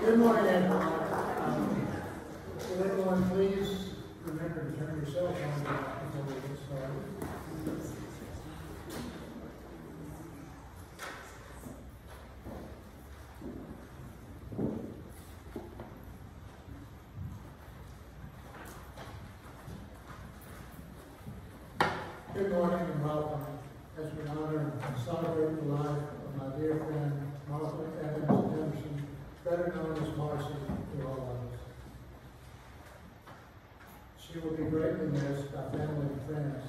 Good morning, everyone. Will everyone please remember to turn your cell phones off before we get started? Good morning and welcome as we honor and celebrate the life of my dear friend, Marcy Anderson, better known as Marcy to all of us. She will be greatly missed by family and friends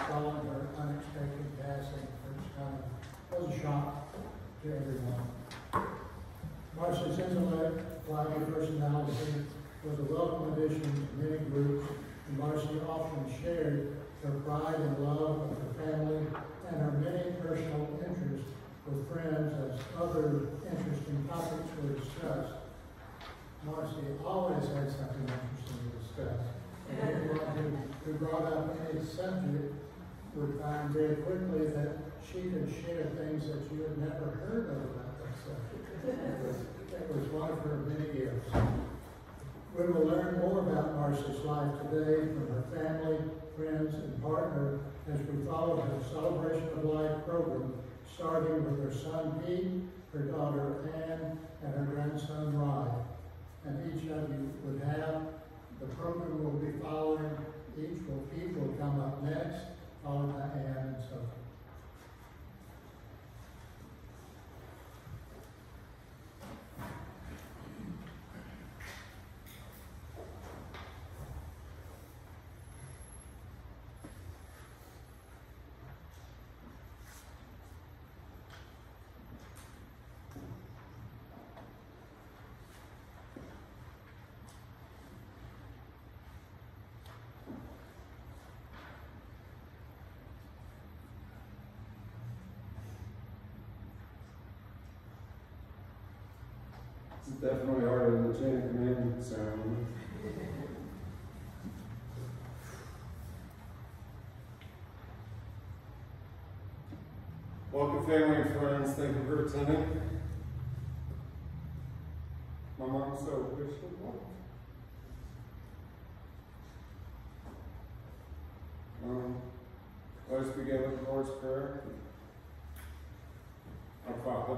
following her unexpected passing, which was a shock to everyone. Marcy's intellect, lively personality was a welcome addition to many groups, and Marcy often shared her pride and love of her family and her many personal interests with friends as other interesting topics were discussed. Marcy always had something interesting to discuss. And anyone who brought up any subject would find very quickly that she could share things that you had never heard of about that subject. That was one of her many gifts. We will learn more about Marcy's life today from her family, friends, and partner as we follow her Celebration of Life program, starting with her son Pete, her daughter Ann, and her grandson Ryan. And each of you would have the program will be following. Pete will come up next, followed by Ann, and so forth. definitely harder than the Chain of Commandments ceremony. Welcome, family and friends. Thank you for attending. My mom's so wishful. Let us begin with the Lord's Prayer. Our Father,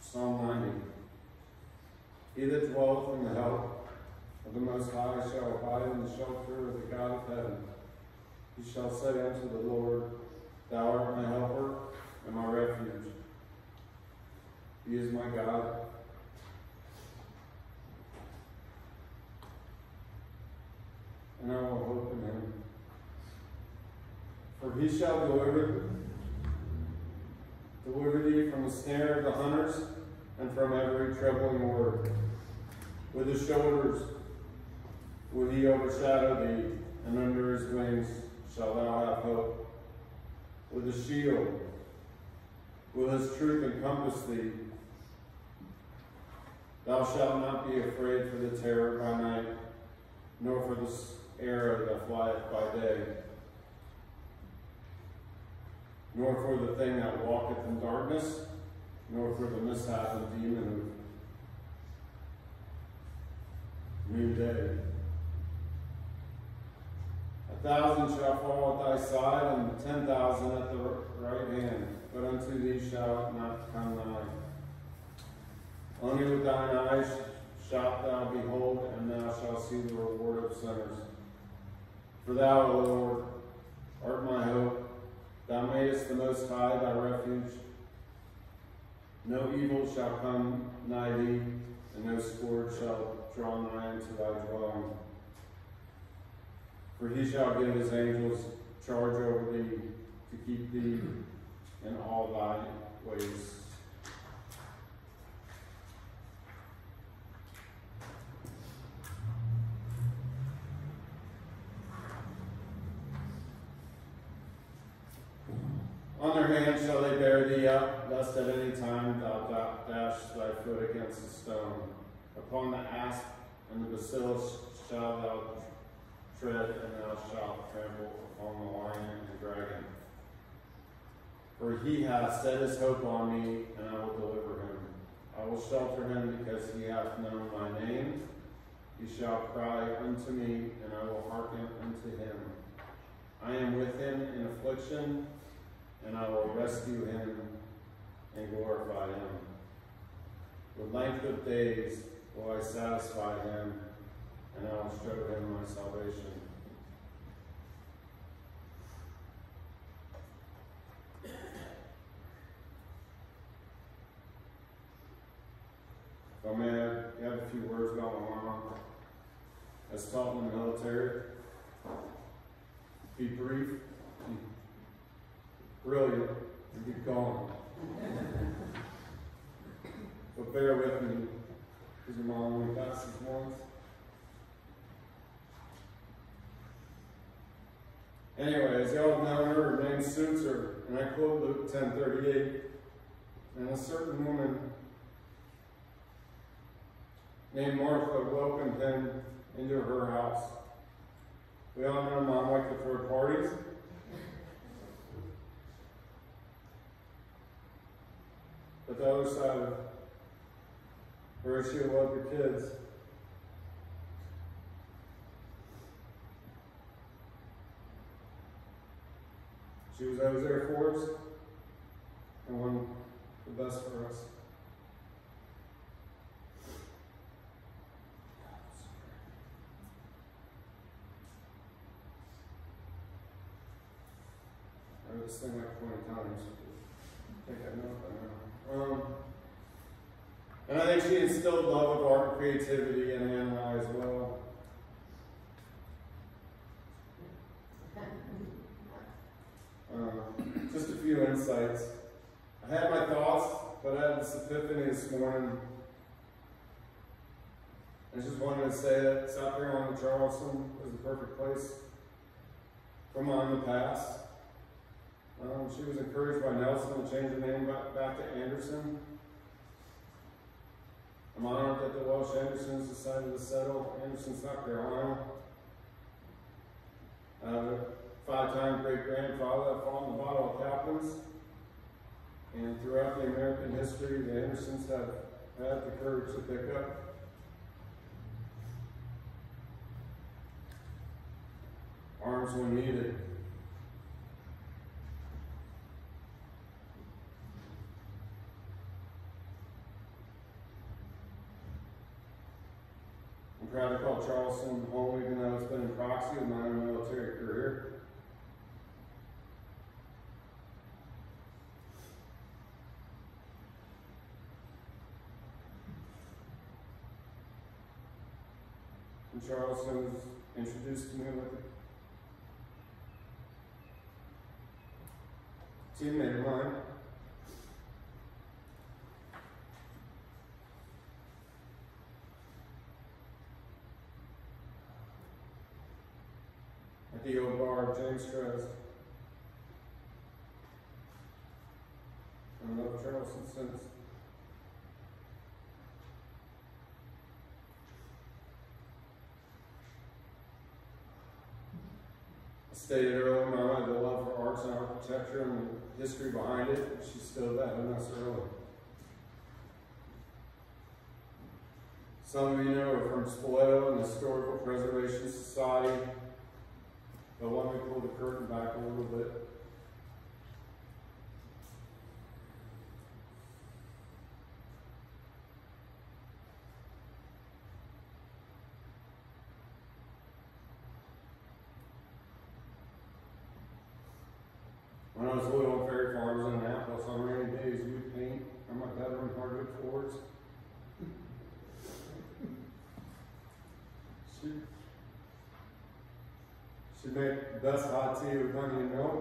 Psalm 90. He that dwelleth in the help of the Most High shall abide in the shelter of the God of heaven. He shall say unto the Lord, Thou art my helper and my refuge. He is my God. And I will hope in him. For he shall deliver thee from the snare of the hunters, and from every troubling word. With his shoulders will he overshadow thee, and under his wings shalt thou have hope. With a shield will his truth encompass thee. Thou shalt not be afraid for the terror by night, nor for the arrow that flieth by day, nor for the thing that walketh in darkness, nor for the mishap and demon of noonday. 1,000 shall fall at thy side, and 10,000 at the right hand, but unto thee shall it not come nigh. Only with thine eyes shalt thou behold, and thou shalt see the reward of sinners. For thou, O Lord, art my hope. Thou madest the Most High thy refuge. No evil shall come nigh thee, and no scourge shall draw nigh unto thy dwelling. For he shall give his angels charge over thee, to keep thee in all thy ways. On their hands shall they bear thee up, lest at any time thou dash thy foot against a stone. Upon the asp and the bacillus shalt thou tread, and thou shalt trample upon the lion and dragon. For he hath set his hope on me, and I will deliver him. I will shelter him, because he hath known my name. He shall cry unto me, and I will hearken unto him. I am with him in affliction, and I will rescue him and glorify him. With length of days will I satisfy him, and I will show him my salvation. If I may have a few words about my mom. As taught in the military, be brief, be brilliant, and be gone. But bear with me, because your mom only passes once. Anyway, as y'all have known her, her name suits her, and I quote Luke 10:38. And a certain woman named Martha welcomed him into her house. We all know Mom liked to throw parties. But the other side of her, she loved her kids. She was always there for us and wanted the best for us. I read this thing like 20 times. I think I know it by now. And I think she instilled love of art and creativity in Anna and I as well. Just a few insights. I had my thoughts, but I had this epiphany this morning. I just wanted to say that South Carolina Charleston was the perfect place for mine in the past. She was encouraged by Nelson to change the name back to Anderson. I'm honored that the Welsh Andersons decided to settle Anderson, South Carolina. I have a 5-time great-grandfather that fought in the Battle of Captains. And throughout the American history, the Andersons have had the courage to pick up arms when needed. I'm proud to call Charleston home, even though it's been in proxy of my own military career. And Charleston was introduced to me with a teammate of mine. At the old bar of James Stress. And I love Charleston since. I stated earlier, Mom had the love for arts and architecture and the history behind it. She stilled that in us early. Some of you know her from Spoleto and the Historical Preservation Society. But let me pull the curtain back a little bit. When I was little on Ferry Farms in Annapolis on rainy days, we would paint on my bedroom hardwood floors. She'd make the best hot tea with honey and milk.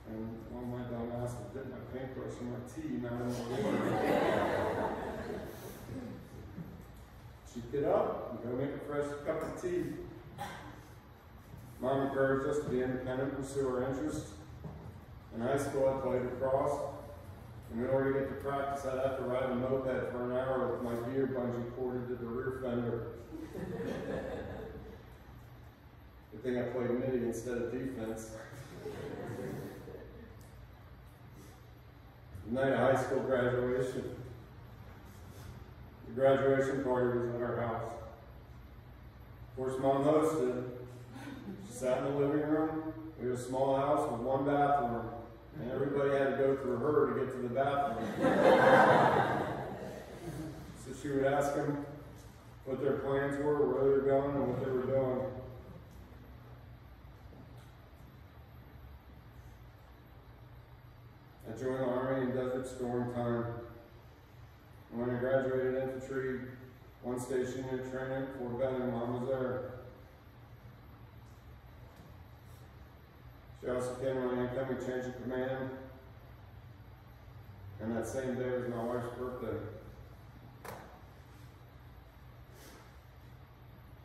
And one of my dumb ass would dip my paintbrush in my tea, not in my water. She'd get up and go make a fresh cup of tea. Mom encouraged us to be independent and pursue our interests. In high school, I played lacrosse. And in order to get to practice, I'd have to ride a moped for an hour with my gear bungee corded to the rear fender. Good thing I played midi instead of defense. The night of high school graduation, the graduation party was at our house. Of course, Mom hosted. She sat in the living room. We had a small house with one bathroom, and everybody had to go through her to get to the bathroom. So she would ask them what their plans were, where they were going, and what they were doing. I joined the Army in Desert Storm time. And when I graduated infantry, 1 station unit training, Fort Benning, Mom was there. She also came on an incoming change of command. And that same day was my wife's birthday.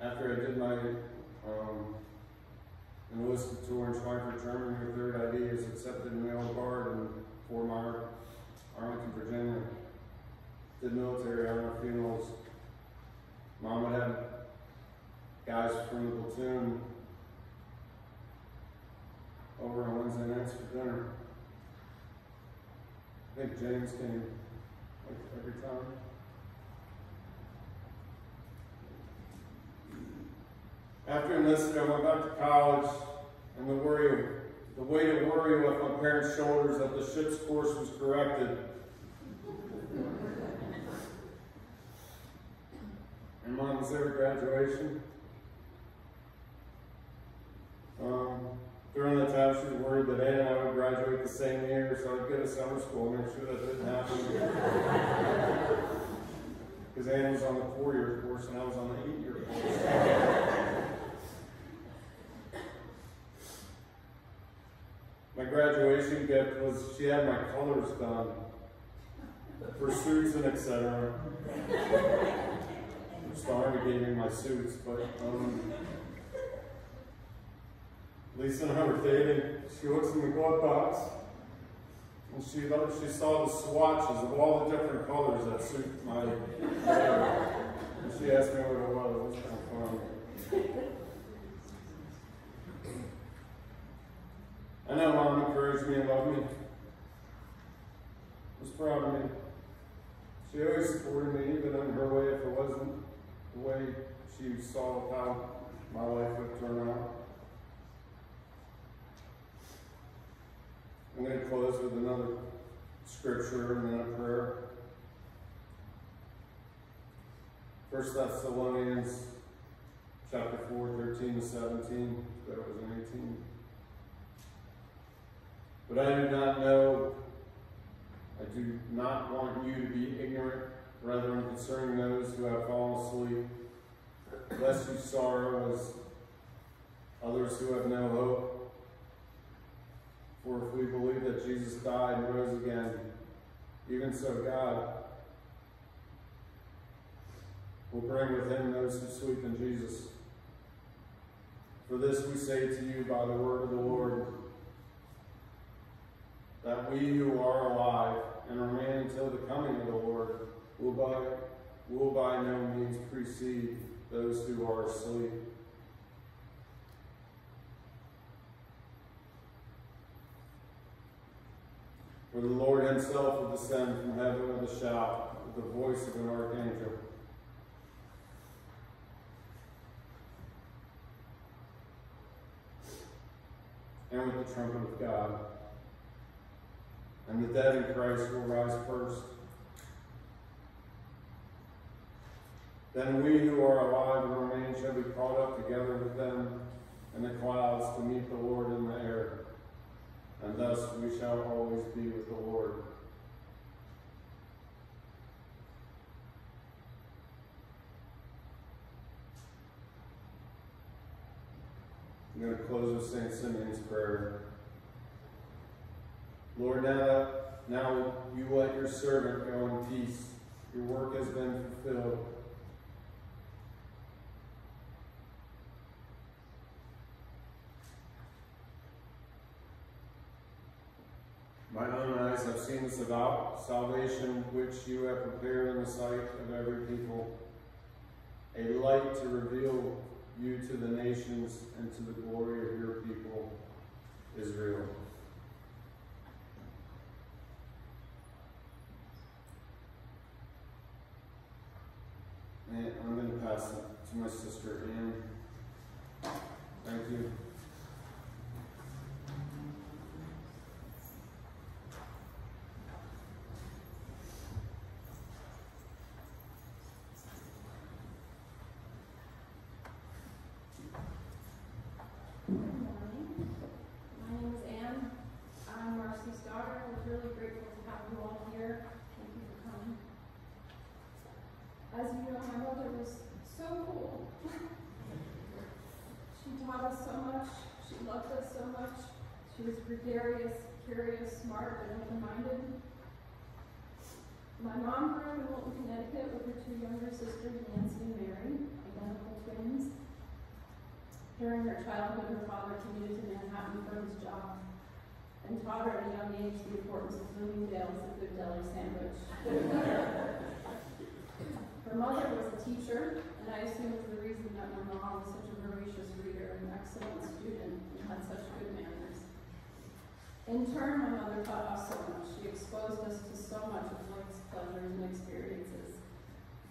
After I did my enlisted tour in Schweinfurt, Germany, with 3rd ID is accepted in the old guard in Fort Mawr, Arlington, Virginia. Did military honor funerals. Mom would have guys from the platoon over on Wednesday nights for dinner. I think James came like every time. After enlisted, I went back to college, and the weight of worry left my parents' shoulders that the ship's course was corrected. And Mom was there at graduation. During the time, she was worried that Ann and I would graduate the same year, so I'd go to summer school and make sure that didn't happen. Because Ann was on the 4-year course and I was on the 8-year course. My graduation gift was she had my colors done for suits and etc. Starting gave me my suits, but Lisa and I were dating. She looks in the glove box and she saw the swatches of all the different colors that suit my hair. And she asked me what it was. It was kind of fun. I know Mom encouraged me and loved me. Was proud of me. She always supported me, even in her way, if it wasn't the way she saw how my life would turn out. I'm going to close with another scripture and then a prayer. 1 Thessalonians chapter 4, 13 to 17. That was in 18. But I do not want you to be ignorant, brethren, concerning those who have fallen asleep, lest you sorrow as others who have no hope. For if we believe that Jesus died and rose again, even so God will bring with him those who sleep in Jesus. For this we say to you by the word of the Lord, that we who are alive and remain until the coming of the Lord will by no means precede those who are asleep. For the Lord himself will descend from heaven with a shout, with the voice of an archangel. And with the trumpet of God. And the dead in Christ will rise first. Then we who are alive and remain shall be caught up together with them in the clouds to meet the Lord in the air. And thus we shall always be with the Lord. I'm going to close with St. Simeon's prayer. Lord, now you let your servant go in peace. Your work has been fulfilled. My own eyes have seen the salvation which you have prepared in the sight of every people, a light to reveal you to the nations and to the glory of your people, Israel. And I'm going to pass it to my sister Ann. Thank you. Marcy's daughter. We're really grateful to have you all here. Thank you for coming. As you know, my mother was so cool. She taught us so much. She loved us so much. She was gregarious, curious, smart, and open-minded. My mom grew up in Wilton, Connecticut with her two younger sisters, Nancy and Mary, identical twins. During her childhood, her father commuted to Manhattan for his job and taught her at a young age the importance of Bloomingdale's, a good deli sandwich. Her mother was a teacher, and I assume it's the reason that my mom was such a voracious reader and an excellent student and had such good manners. In turn, my mother taught us so much. She exposed us to so much of life's pleasures and experiences.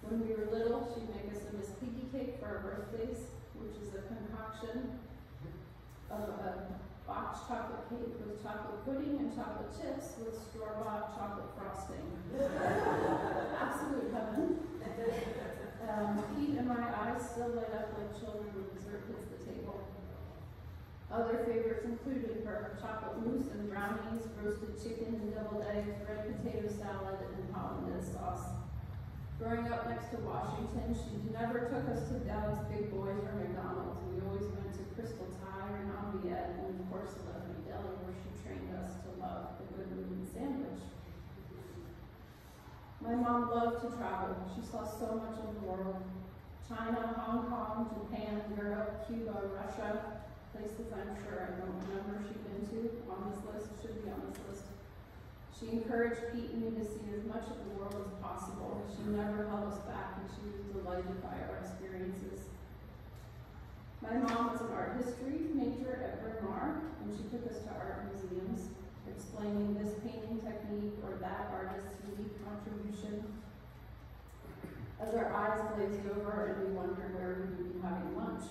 When we were little, she'd make us a Miss Piggy cake for our birthdays, which is a concoction of a boxed chocolate cake with chocolate pudding and chocolate chips with store-bought chocolate frosting. Absolute heaven. Pete and my eyes still light up like children when dessert hits the table. Other favorites included her chocolate mousse and brownies, roasted chicken and deviled eggs, red potato salad, and hollandaise sauce. Growing up next to Washington, she never took us to Dallas Big Boys or McDonald's. We always went to Crystal Thai or Nambiet, and of course Lovely Deli, where she trained us to love a good wooden sandwich. My mom loved to travel. She saw so much of the world. China, Hong Kong, Japan, Europe, Cuba, Russia, places I'm sure I don't remember she'd been to on this list, should be on this list. She encouraged Pete and me to see as much of the world as possible. She never held us back, and she was delighted by our experiences. My mom was an art history major at Bryn, Mawr, and she took us to art museums, explaining this painting technique or that artist's unique contribution. As our eyes glazed over and we wondered where we would be having lunch.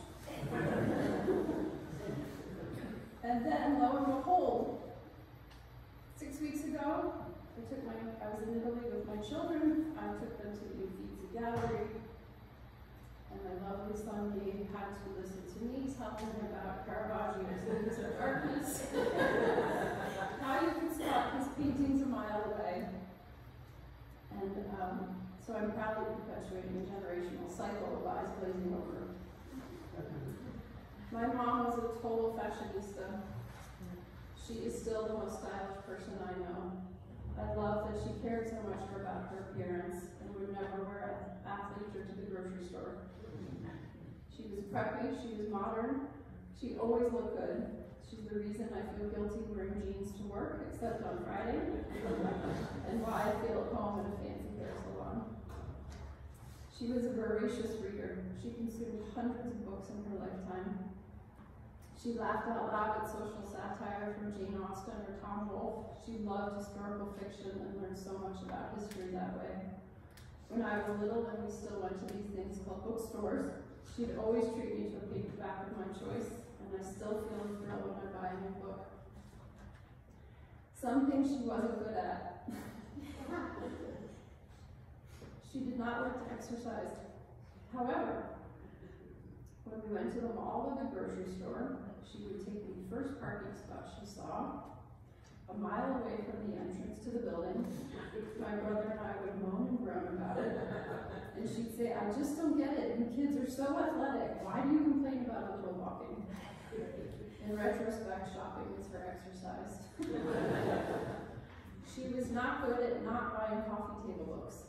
And then, lo and behold, 6 weeks ago, I was in Italy with my children. I took them to the Uffizi Gallery, and my lovely son Dave had to listen to me telling him about Caravaggio's Moods of Darkness, how you can spot his paintings a mile away. And so I'm proudly perpetuating a generational cycle of eyes glazing over. My mom was a total fashionista. She is still the most stylish person I know. I love that she cared so much about her appearance and would never wear athleisure to the grocery store. She was preppy, she was modern, she always looked good. She's the reason I feel guilty wearing jeans to work, except on Friday, and why I feel at home in a fancy hair salon. She was a voracious reader. She consumed hundreds of books in her lifetime. She laughed out loud at social satire from Jane Austen or Tom Wolfe. She loved historical fiction and learned so much about history that way. When I was little and we still went to these things called bookstores, she'd always treat me to a paperback of my choice, and I still feel a thrill when I buy a new book. Some things she wasn't good at. She did not like to exercise. However, when we went to the mall or the grocery store, she would take the first parking spot she saw, a mile away from the entrance to the building. My brother and I would moan and groan about it. And she'd say, I just don't get it. You kids are so athletic. Why do you complain about a little walking? In retrospect, shopping was her exercise. She was not good at not buying coffee table books.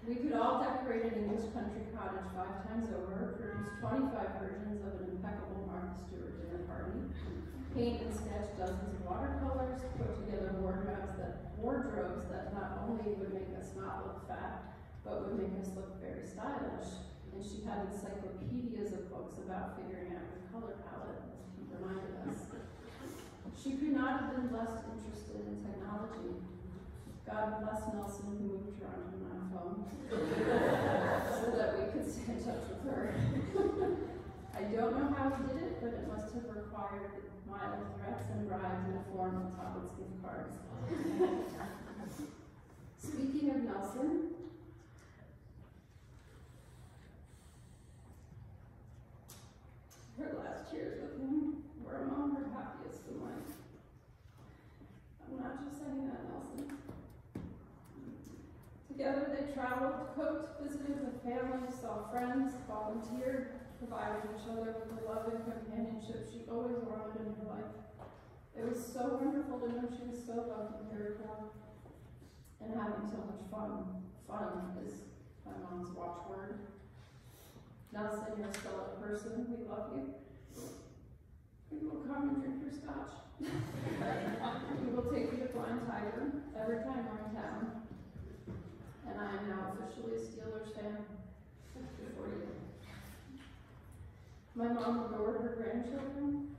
We could all decorate an English country cottage 5 times over, produce 25 versions of an impeccable Martha Stewart dinner party, paint and sketch dozens of watercolors, put together wardrobes that not only would make us not look fat, but would make us look very stylish. And she had encyclopedias of books about figuring out her color palette, as Pete reminded us. She could not have been less interested in technology. God bless Nelson, who moved her onto my phone, so that we could stay in touch with her. I don't know how he did it, but it must have required mild threats and bribes in the form of Talbot's gift cards. Speaking of Nelson, her last years with him were among her happiest in life. I'm not just saying that, Nelson. Together they traveled, cooked, visited with family, saw friends, volunteered, provided each other with the love and companionship she always wanted in her life. It was so wonderful to know she was so loved and cared for, and having so much fun. Fun is my mom's watchword. Nelson, you're still a person. We love you. We will come and drink your scotch. We will take you to Blind Tiger every time we're in town. And I am now officially a Steelers fan before you. My mom adored her grandchildren.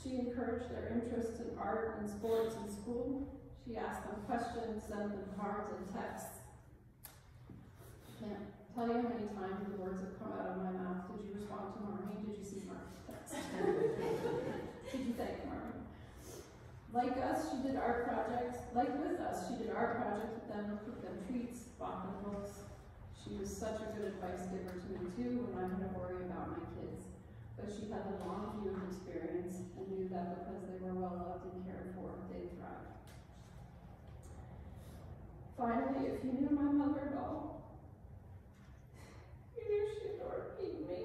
She encouraged their interests in art and sports in school. She asked them questions, sent them cards and texts. Can't tell you how many times the words have come out of my mouth. Did you respond to Marmy? Did you see Marmy's text? Did you thank Marmy? Like us, she did art projects. Like with us, she did art projects with them, cooked them treats, bought them books. She was such a good advice giver to me too when I had to worry about my kids. But she had Daddy, if you knew my mother at all, you knew she adored me.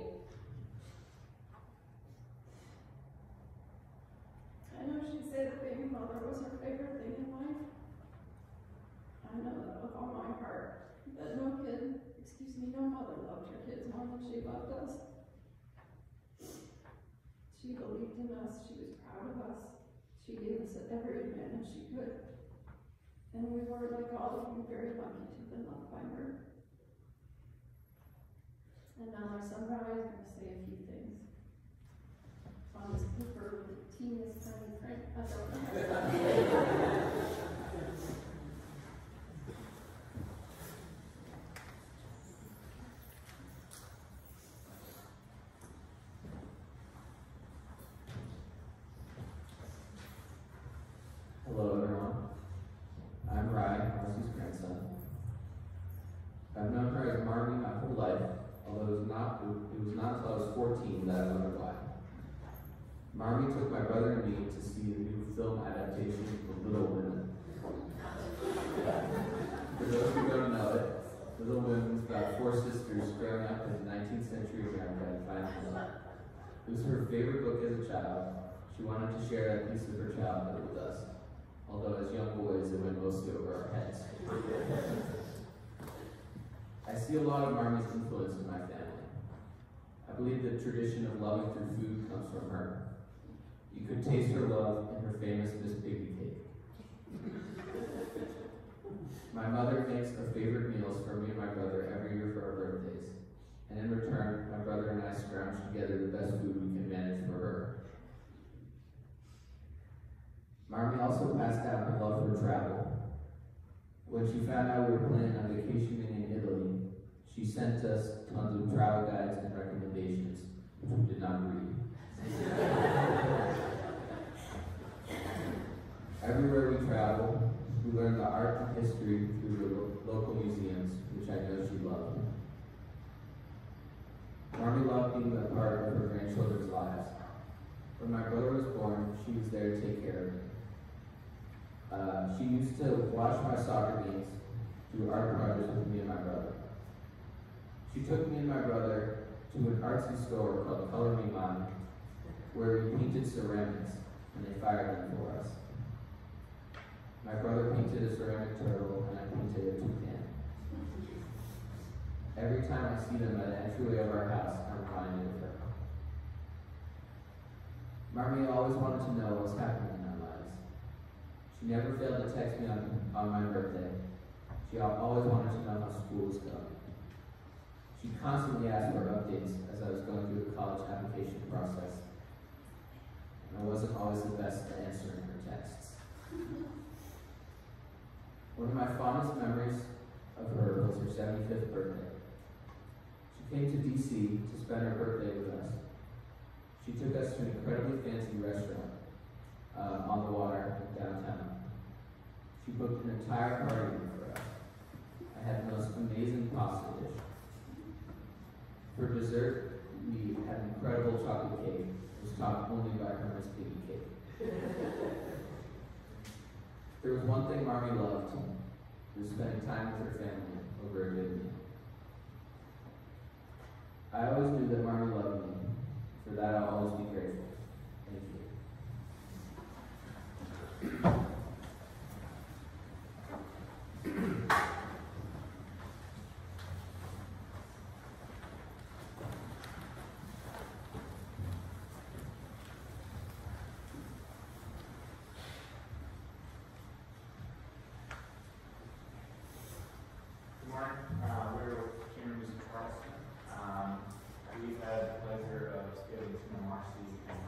I know she'd say that being a mother was her favorite thing in life. I know that with all my heart, that no mother loved her kids more than she loved us. She believed in us, she was proud of us, she gave us every advantage she could. And we were, like all of you, very lucky to have been loved by her. And now my son Riley is going to say a few things. On this paper with the teeniest tiny print. I don't know. Hello everyone. I'm Ryan, Marcy's grandson. I've known her as Marmy my whole life, although it was not until I was 14 that I learned why. Marmy took my brother and me to see the new film adaptation of Little Women. For those who don't know it, Little Women is about 4 sisters growing up in 19th century America and finding love. It was her favorite book as a child. She wanted to share that piece of her childhood with us. Although as young boys, it went mostly over our heads. I see a lot of Marmy's influence in my family. I believe the tradition of loving through food comes from her. You could taste her love in her famous Miss Piggy cake. My mother makes our favorite meals for me and my brother every year for our birthdays. And in return, my brother and I scrounge together the best food we can manage for her. Marmy also passed down her love for travel. When she found out we were planning on vacationing in Italy, she sent us tons of travel guides and recommendations, which we did not read. Everywhere we travel, we learn the art and history through the local museums, which I know she loved. Marmy loved being a part of her grandchildren's lives. When my brother was born, she was there to take care of him. She used to watch my soccer games through art projects with me and my brother. She took me and my brother to an artsy store called Color Me Mine, where we painted ceramics, and they fired them for us. My brother painted a ceramic turtle, and I painted a toucan. Every time I see them at the entryway of our house, I'm reminded of her. Marmy always wanted to know what was happening in our lives. She never failed to text me on my birthday. She always wanted to know how school was going. She constantly asked for updates as I was going through the college application process. And I wasn't always the best at answering her texts. One of my fondest memories of her was her 75th birthday. She came to DC to spend her birthday with us. She took us to an incredibly fancy restaurant on the water in downtown. She booked an entire party for us. I had the most amazing pasta dish. For dessert, we had an incredible chocolate cake. It was topped only by her Miss Piggy cake. There was one thing Marmy loved. It was spending time with her family over a good meal. I always knew that Marmy loved me. For that, I'll always be grateful. Thank you. Good morning. We're with Cameron Music Charleston. We've had the pleasure of getting to know Marcy and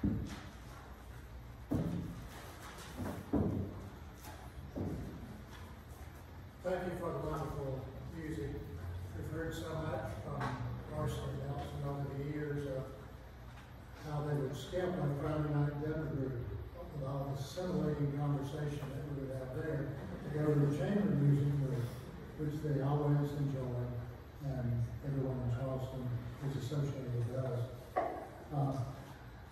Thank you for the wonderful music. We've heard so much from Marcy and Nelson over the years of how they would skip on Friday night dinner group with all the scintillating conversation that we would have there to go to the chamber music group, which they always enjoy, and everyone in Charleston is associated with us.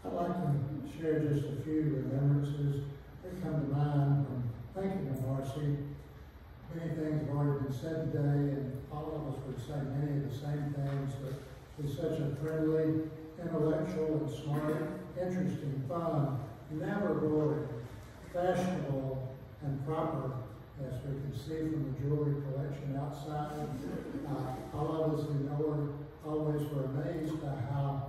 I'd like to share just a few remembrances that come to mind from thinking of Marcy. Many things have already been said today, and all of us would say many of the same things, but she's such a friendly, intellectual, and smart, interesting, fun, never boring, fashionable, and proper, as we can see from the jewelry collection outside. All of us who know her always were amazed by how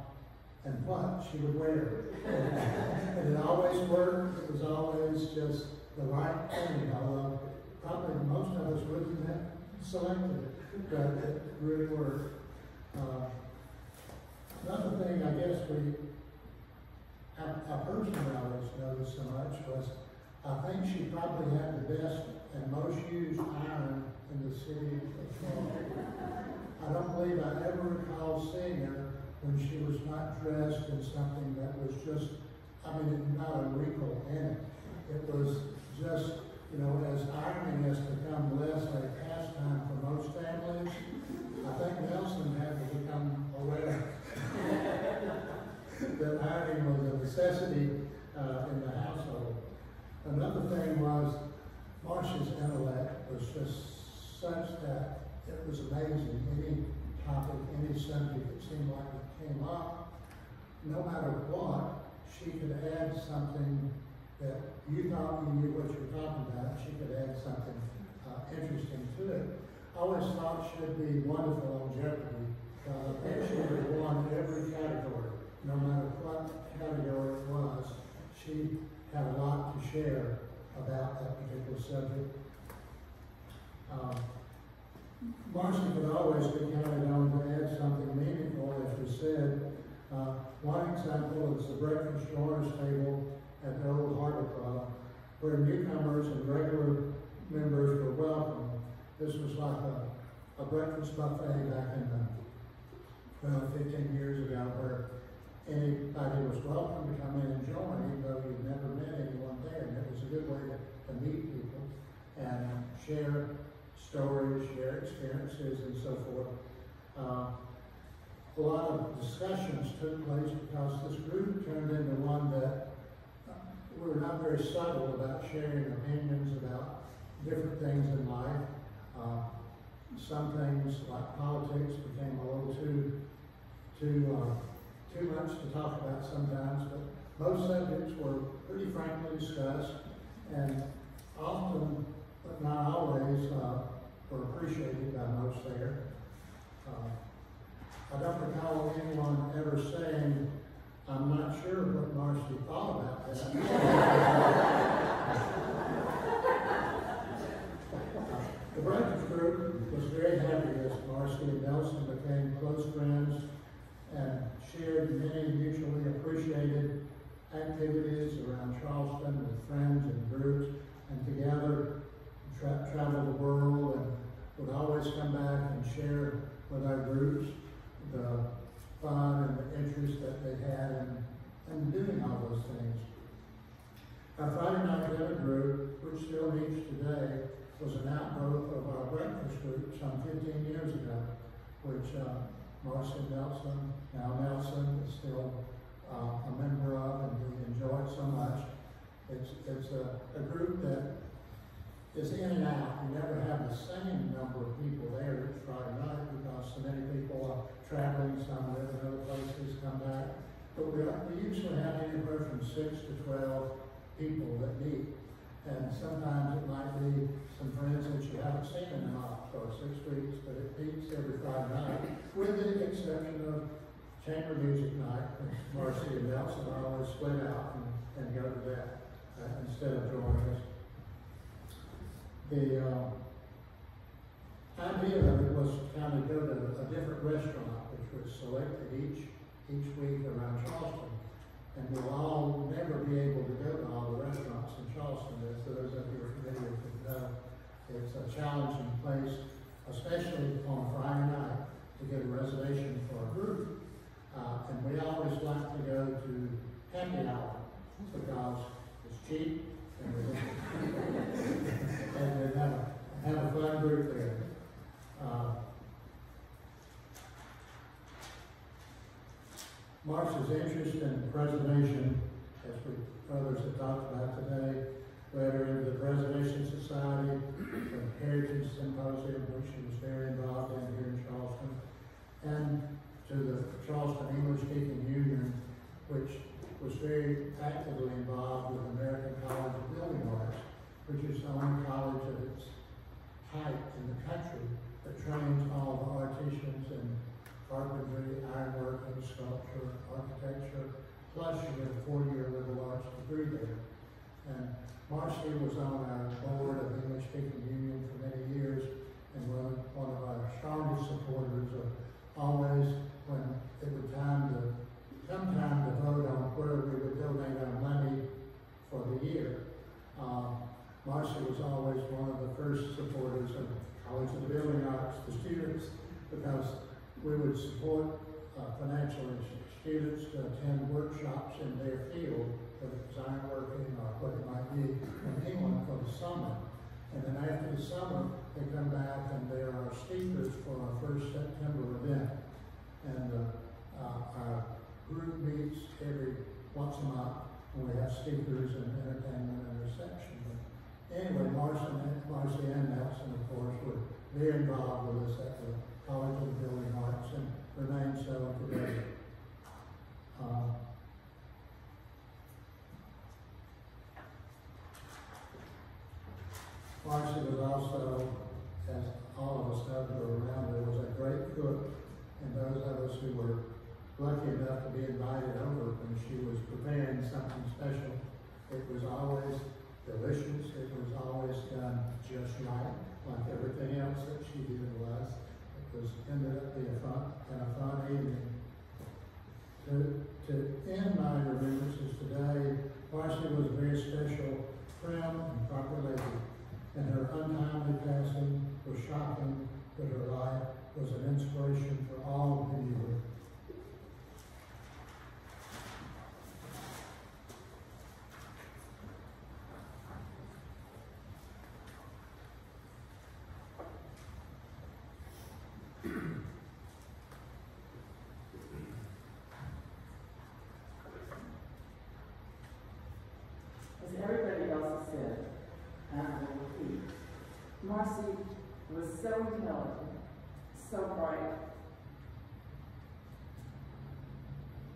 and what she would wear. And it always worked. It was always just the right thing, although probably most of us wouldn't have selected it, but it really worked. Another thing I guess I personally always noticed so much was I think she probably had the best and most used iron in the city of Charleston. I don't believe I ever recall seeing her when she was not dressed in something that was just, not a wrinkle in it. It was just, as ironing has become less a pastime for most families, I think Nelson had to become aware that ironing was a necessity in the household. Another thing was Marcy's intellect was just such that it was amazing. Any topic, any subject that seemed like it came up, no matter what, she could add something that you thought you knew what you were talking about. She could add something interesting to it. I always thought she'd be wonderful on Jeopardy. She would have won every category, no matter what category it was. She had a lot to share about that particular subject. Marcy could always be counted on to add something meaningful, as we said. One example is the breakfast drawers table at the old Harbor Club, where newcomers and regular members were welcome. This was like a breakfast buffet back in 15 years ago, where anybody was welcome to come in and join, even though you'd never met anyone there. And it was a good way to meet people and share stories, share experiences, and so forth. A lot of discussions took place because this group turned into one that we were not very subtle about sharing opinions about different things in life. Some things like politics became a little too much to talk about sometimes, but most subjects were pretty frankly discussed, and often, but not always, were appreciated by most there. I don't recall anyone ever saying, "I'm not sure what Marcy thought about that." The breakfast group was very happy as Marcy and Nelson became close friends and shared many mutually appreciated activities around Charleston with friends and groups, and together traveled the world and would always come back and share with our groups the fun and the interest that they had in doing all those things. Our Friday night dinner group, which still meets today, was an outgrowth of our breakfast group some 15 years ago, which Marcy Nelson, now Nelson, is still a member of, and we enjoy it so much. It's a group that is in and out. You never have the same number of people there each Friday night because so many people are traveling, some live in other places, come back. But we usually have anywhere from 6 to 12 people that meet. And sometimes it might be some friends that you haven't seen in for 6 weeks, but it meets every Friday night, with the exception of chamber music night, which Marcy and Nelson always split out and go to that instead of joining us. The idea of it was to kind of go to a different restaurant, which was selected each week around Charleston. And we'll all never be able to go to all the restaurants in Charleston, as those of you are familiar with know. It's a challenging place, especially on a Friday night, to get a reservation for a group. And we always like to go to happy hour because it's cheap and we and have a fun group there. Marcy's interest in preservation, as others have talked about today, led her into the Preservation Society, the Heritage Symposium, which she was very involved in here in Charleston, and to the Charleston English-Speaking Union, which was very actively involved with American College of Building Arts, which is the only college of its type in the country that trains all the artisans in carpentry, ironwork, and sculpture, architecture, plus you get a 4-year liberal arts degree there. And Marcy was on our board of English Speaking Union for many years and one of our strongest supporters of always, when it would come time to vote on where we would donate our money for the year. Marcy was always one of the first supporters of College of the Building Arts, the students, because we would support financially students to attend workshops in their field, whether it's ironworking or what it might be, in England for the summer. And then after the summer, they come back and they are speakers for our first September event. And our group meets every once a month, and we have speakers and entertainment and reception. But anyway, Marcy and Nelson, of course, were very involved with us at the College of the Building Arts and remain so today. Marcy was also, as all of us know who were around her, was a great cook, and those of us who were lucky enough to be invited over when she was preparing something special, it was always delicious, it was always done just right, like everything else that she did was. Ended up being a fun evening. To end my remembrances today, Marcy was a very special friend and proper lady, and her untimely passing was shocking, but her life was an inspiration for all who knew her. As everybody else has said, I will repeat. Marcy was so intelligent, so bright,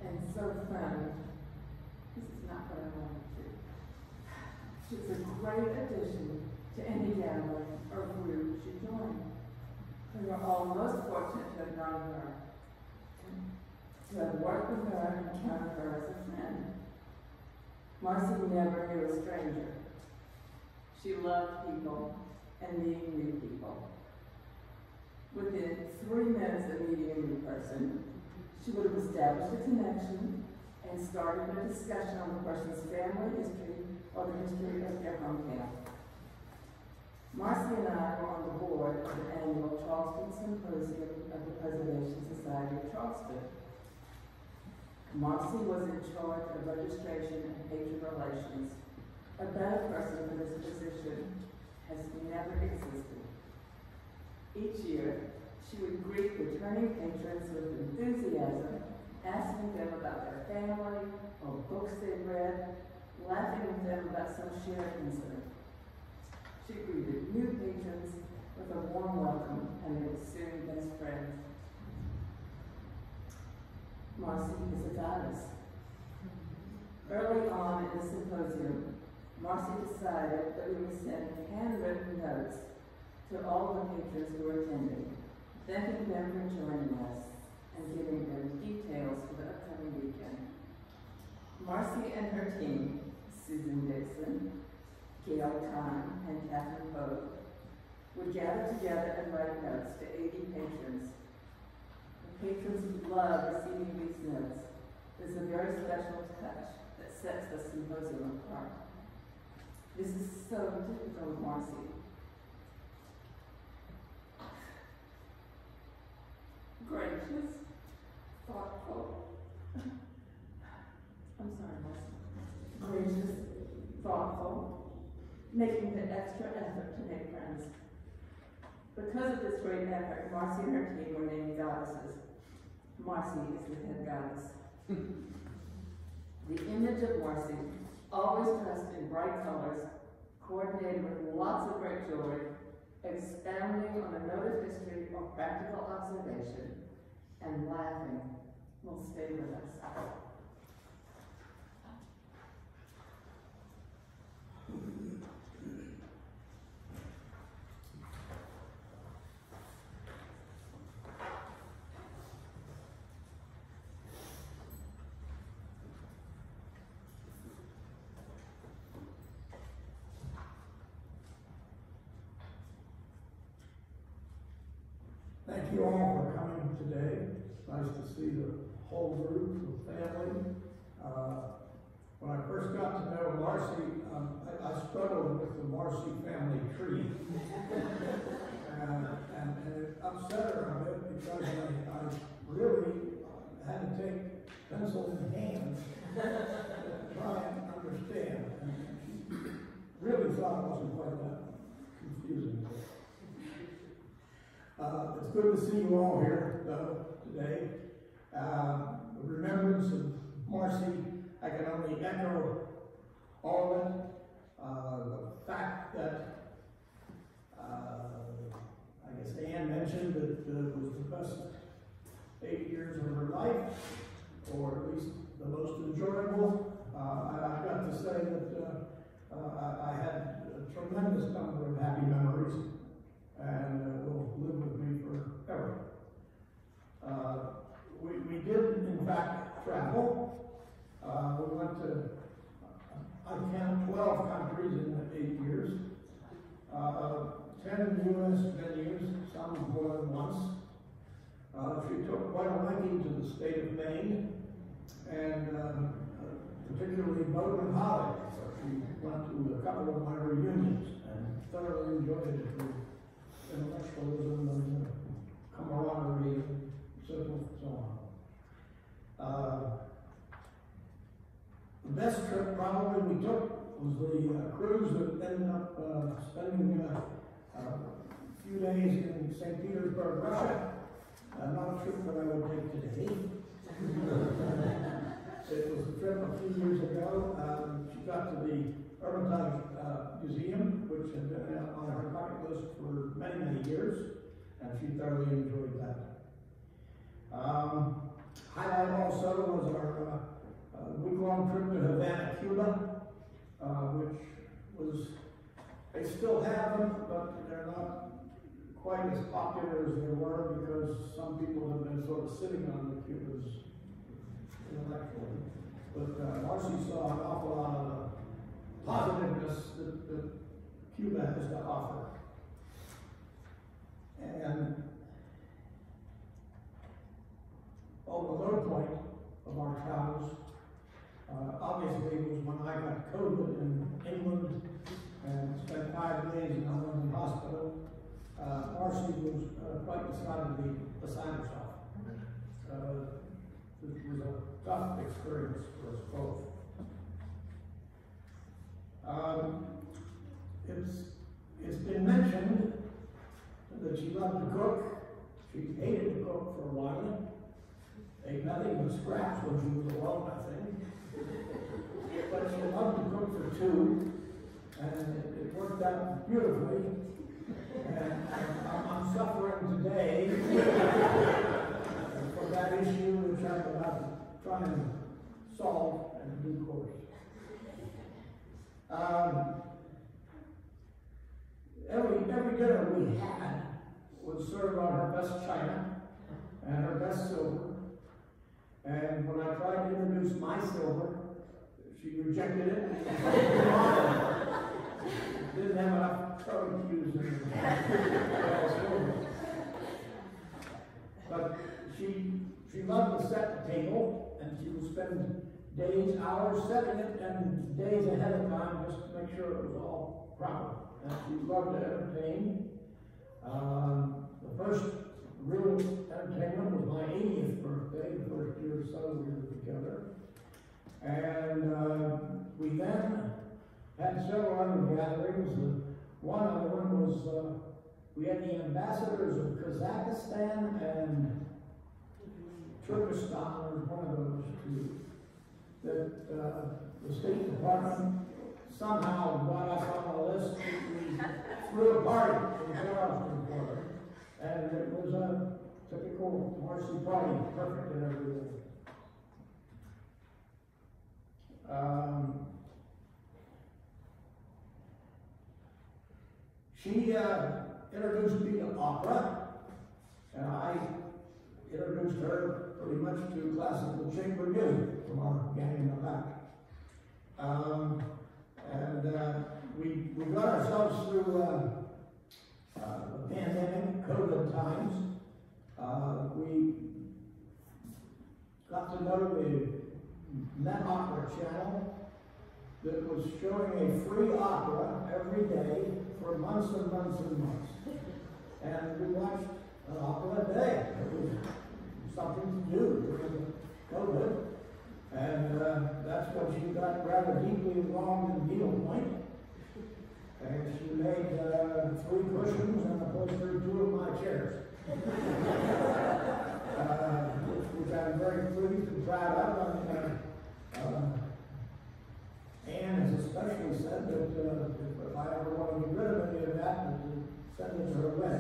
and so funny. This is not what I wanted to do. She was a great addition to any gathering or group she joined. We were all most fortunate to have known her, to have worked with her and counted her as a friend. Marcy never knew a stranger. She loved people and meeting new people. Within 3 minutes of meeting a new person, she would have established a connection and started a discussion on the person's family history or the history of their hometown. Marcy and I were on the board of the annual Charleston Symposium of the Preservation Society of Charleston. Marcy was in charge of registration and patron relations. A better person for this position has never existed. Each year, she would greet returning patrons with enthusiasm, asking them about their family or books they read, laughing with them about some shared incident. She greeted new patrons with a warm welcome, and they were soon best friends. Marcy is a goddess. Early on in the symposium, Marcy decided that we would send handwritten notes to all the patrons who were attending, thanking them for joining us and giving them details for the upcoming weekend. Marcy and her team, Susan Dixon, Gail Kahn, and Catherine Poe, would gather together and write notes to 80 patrons. The patrons loved receiving these notes is a very special touch that sets the symposium apart. This is so typical of Marcy. Gracious, thoughtful. I'm sorry, Marcy. Gracious, thoughtful, making the extra effort to make friends. Because of this great effort, Marcy and her team were named goddesses. Marcy is the head goddess. The image of Marcy, always dressed in bright colors, coordinated with lots of great jewelry, expounding on a note of history or practical observation, and laughing, will stay with us. Thank you all for coming today. It's nice to see the whole group, the family. When I first got to know Marcy, I struggled with the Marcy family tree. And it upset her a bit because I really had to take pencil in hand to try and understand. And she really thought it wasn't quite that confusing. It's good to see you all here, though, today. The remembrance of Marcy, I can only echo all of it. The fact that, I guess Anne mentioned that it was the best 8 years of her life, or at least the most enjoyable. I've got to say that I had a tremendous number of happy memories, and will live with me forever. We did, in fact, travel. We went to, I count 12 countries in 8 years, 10 U.S. venues, some more than once. She took quite a liking to the state of Maine, and particularly Bowdoin College. She went to a couple of my reunions and thoroughly enjoyed it. Intellectualism and camaraderie and so on. The best trip probably we took was the cruise that ended up spending a few days in St. Petersburg, Russia. Not a trip that I would take today. It was a trip a few years ago. She got to the Hermitage Museum, which had been on her bucket list for many, many years, and she thoroughly enjoyed that. Highlight also was our week-long trip to Havana, Cuba, which was, they still have them, but they're not quite as popular as they were because some people have been sort of sitting on the Cubas intellectually. But Marcy saw an awful lot of positiveness that Cuba has to offer. And the low point of our travels, obviously, was when I got COVID in England and spent 5 days in a London hospital. Marcy was quite decidedly beside herself. It was a tough experience for us both. It's been mentioned that she loved to cook. She hated to cook for a while. Ate nothing but scraps when she was alone, I think. But she loved to cook for 2, and it worked out beautifully. And I'm suffering today for that issue, which I'm about to try and solve in due course. Every dinner we had was served on her best china and her best silver. And when I tried to introduce my silver, she rejected it. Didn't have enough curry cues in her silver. But she She loved to set the table, and she would spend days, hours setting it, and days ahead of time just to make sure it was all proper. And she loved to entertain. The first real entertainment was my 80th birthday, the first year or so we were together. And we then had several other gatherings. One other one was, we had the ambassadors of Kazakhstan and Turkestan, was one of those two, that the State Department somehow got us on the list. We threw a party in Charleston for her, and it was a typical Marcy party, perfect and everything. She introduced me to opera, and I introduced her pretty much to classical chamber music from our gang in the back. We got ourselves through the pandemic, COVID times. We got to know the Met Opera channel that was showing a free opera every day for months and months and months. And we watched an opera a day. It was something to do during COVID. And that's when she got rather deeply involved in needlepoint. And she made 3 cushions and upholstered 2 of my chairs. Which I'm very pleased and proud of. Anne has especially said that if I ever want to get rid of any of that, send it to her way.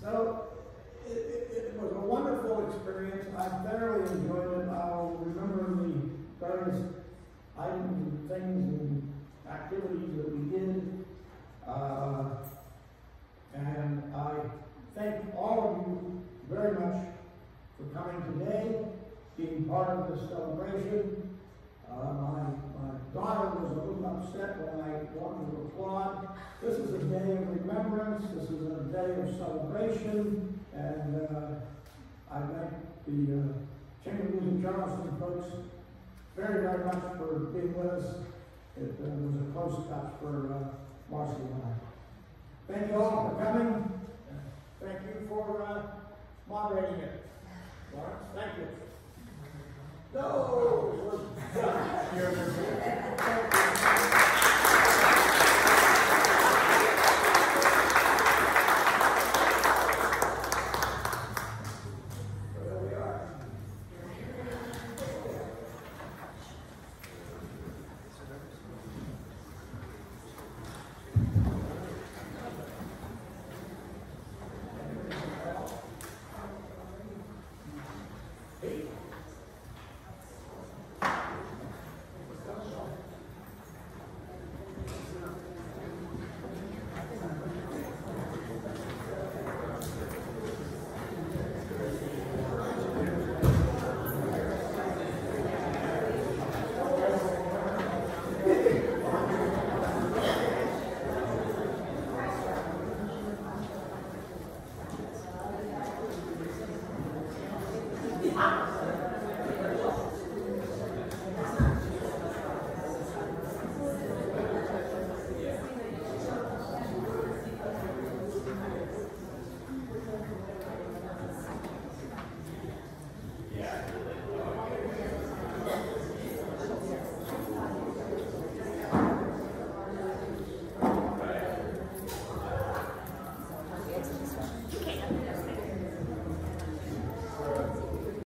So it was a wonderful experience. I thoroughly enjoyed it. I'll remember the various items and things and activities that we did. And I thank all of you very much for coming today, being part of this celebration. My daughter was a little upset when I wanted to applaud. This is a day of remembrance. This is a day of celebration. And I thank the Chamber Music Charleston folks very, very much for being with us. It was a close touch for Marcy and I. Thank you all for coming. Thank you for moderating it. Lawrence, thank you. No! Yeah.